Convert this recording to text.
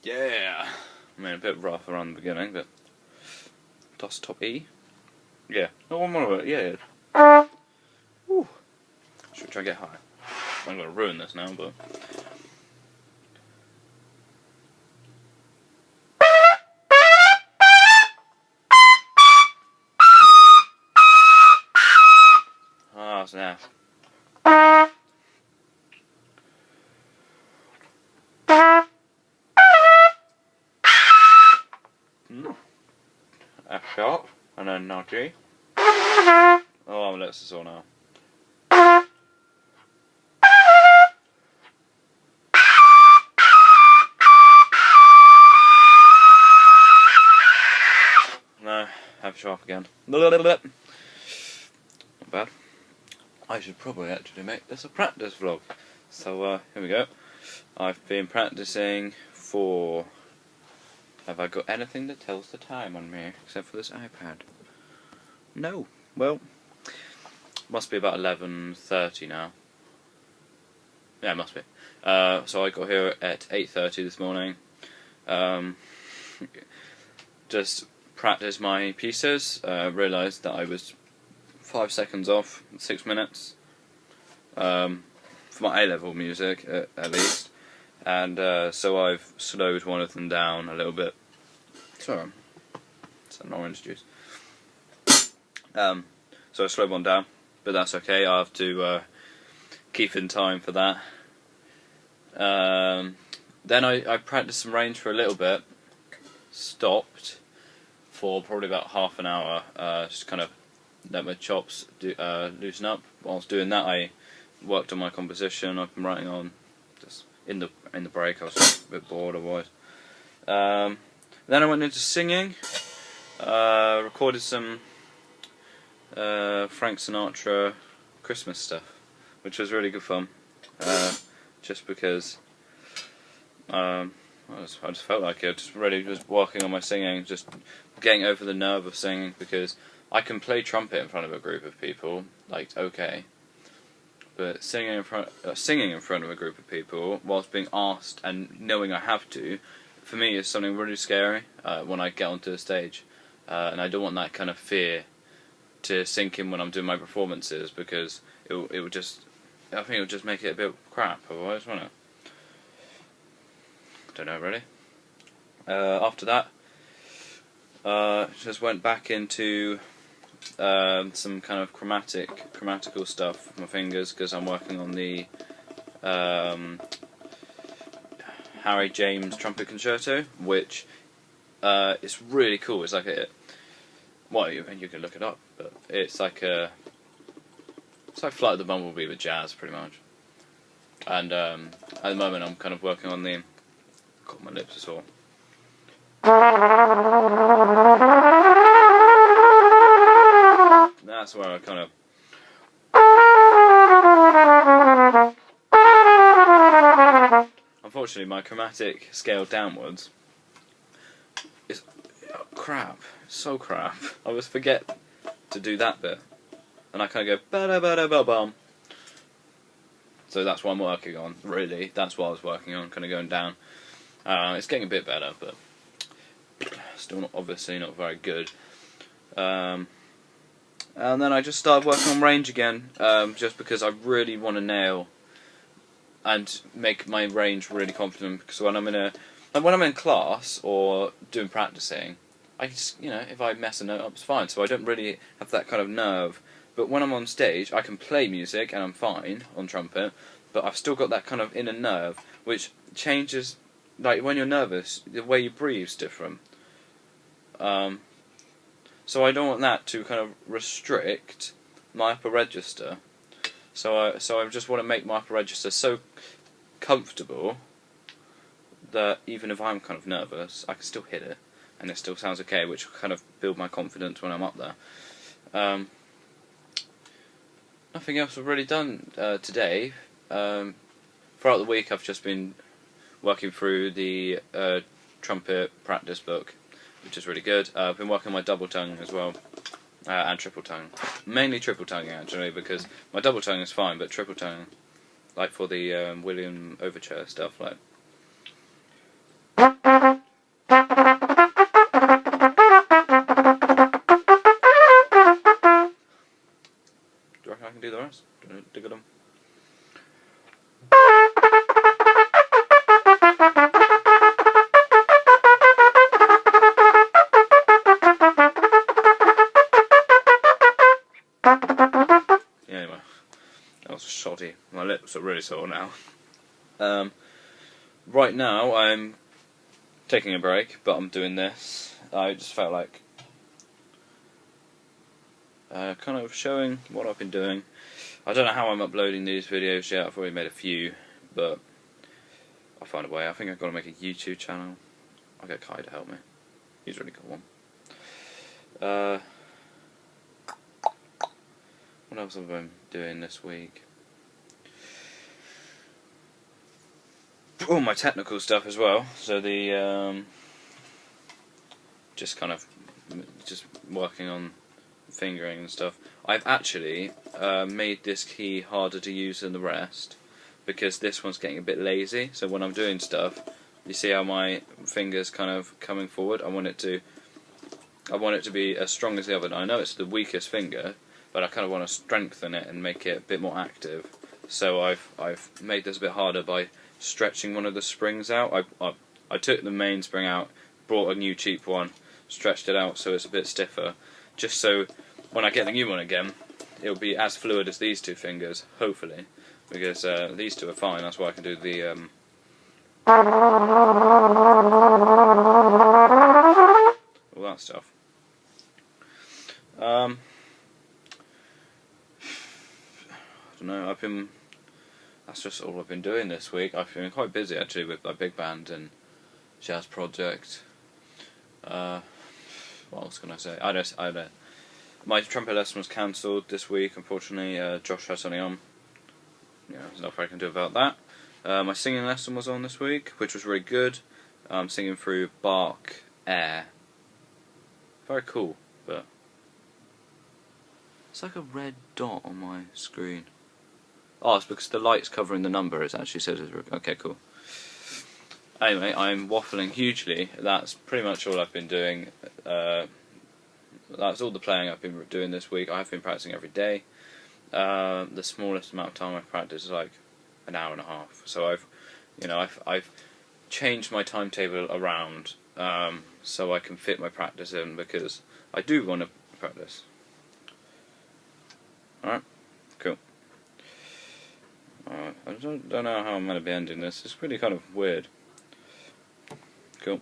Yeah! I mean, a bit rough around the beginning, but... Does top E? Yeah. No, one more of it, yeah. Woo. Should we try to get high? I'm going to ruin this now, but... Ah, snap. F sharp, and then now G. Oh, I'm gonna let this all now. No, F sharp again. Not bad. I should probably actually make this a practice vlog. So, here we go. I've been practicing for... Have I got anything that tells the time on me, except for this iPad? No. Well, must be about 11:30 now. Yeah, it must be. So I got here at 8:30 this morning. Just practiced my pieces. Realised that I was 5 seconds off, 6 minutes. For my A-level music, at least. And so I've slowed one of them down a little bit. Sorry, it's an orange juice. So I slowed one down, but that's okay. I have to keep in time for that. Then I practiced some range for a little bit. Stopped for probably about half an hour. Just kind of let my chops loosen up. Whilst doing that, I worked on my composition. I've been writing on just in the break. I was just a bit bored otherwise. Then I went into singing. Recorded some Frank Sinatra Christmas stuff, which was really good fun. Just because I just felt like it. Just really was working on my singing, just getting over the nerve of singing, because I can play trumpet in front of a group of people, like okay, but singing in front of a group of people whilst being asked and knowing I have to, for me is something really scary when I get onto the stage, and I don't want that kind of fear to sink in when I'm doing my performances, because it would just, I think it would just make it a bit crap otherwise, wouldn't it? Don't know really. After that, just went back into some kind of chromatical stuff with my fingers, because I'm working on the Harry James Trumpet Concerto, which is really cool. It's like well, you can look it up, but it's like Flight of the Bumblebee with jazz, pretty much. And at the moment, I'm kind of working on the... God, my lips are sore. That's where I kind of... Unfortunately, my chromatic scale downwards is crap. So crap. I always forget to do that bit, and I kind of go ba-da-ba-da-ba-bum. So that's what I'm working on. Really, that's what I was working on. Kind of going down. It's getting a bit better, but still obviously not very good. And then I just started working on range again, just because I really want to nail and make my range really confident. Because when I'm in class or doing practicing, I just, if I mess a note up, it's fine. So I don't really have that kind of nerve. But when I'm on stage, I can play music and I'm fine on trumpet. But I've still got that kind of inner nerve, which changes. Like when you're nervous, the way you breathe is different. So I don't want that to kind of restrict my upper register. So I just want to make my upper register so comfortable that even if I'm kind of nervous, I can still hit it, and it still sounds okay, which will kind of build my confidence when I'm up there. Nothing else I've really done today. Throughout the week, I've just been working through the trumpet practice book, which is really good. I've been working on my double tongue as well, and triple tongue. Mainly triple tongue, actually, because my double tongue is fine, but triple tongue, like for the William Overture stuff, like... so really sore now. Right now I'm taking a break, but I'm doing this. I just felt like kind of showing what I've been doing. I don't know how I'm uploading these videos yet. I've already made a few, but I'll find a way. I think I've got to make a YouTube channel. I'll get Kai to help me. He's really got one. What else have I been doing this week? Oh, my technical stuff as well. So the just working on fingering and stuff. I've actually made this key harder to use than the rest because this one's getting a bit lazy. So when I'm doing stuff, you see how my finger's kind of coming forward. I want it to be as strong as the other. I know it's the weakest finger, but I kind of want to strengthen it and make it a bit more active. So I've made this a bit harder by stretching one of the springs out. I took the main spring out, brought a new cheap one, stretched it out so it's a bit stiffer, just so when I get the new one again, it'll be as fluid as these two fingers, hopefully, because these two are fine. That's why I can do the all that stuff. I don't know. That's just all I've been doing this week. I've been quite busy actually with my big band and jazz project. What else can I say? I don't. My trumpet lesson was cancelled this week, unfortunately. Josh had something on. Yeah, there's nothing I can do about that. My singing lesson was on this week, which was really good. I'm singing through Bach Air. Very cool, but it's like a red dot on my screen. Oh, it's because the light's covering the number. It actually says it's okay, cool. Anyway, I'm waffling hugely. That's pretty much all I've been doing. That's all the playing I've been doing this week. I've been practicing every day. The smallest amount of time I've practiced is like an hour and a half. So I've changed my timetable around so I can fit my practice in because I do want to practice. Alright, cool. I don't know how I'm going to be ending this. It's really kind of weird. Cool.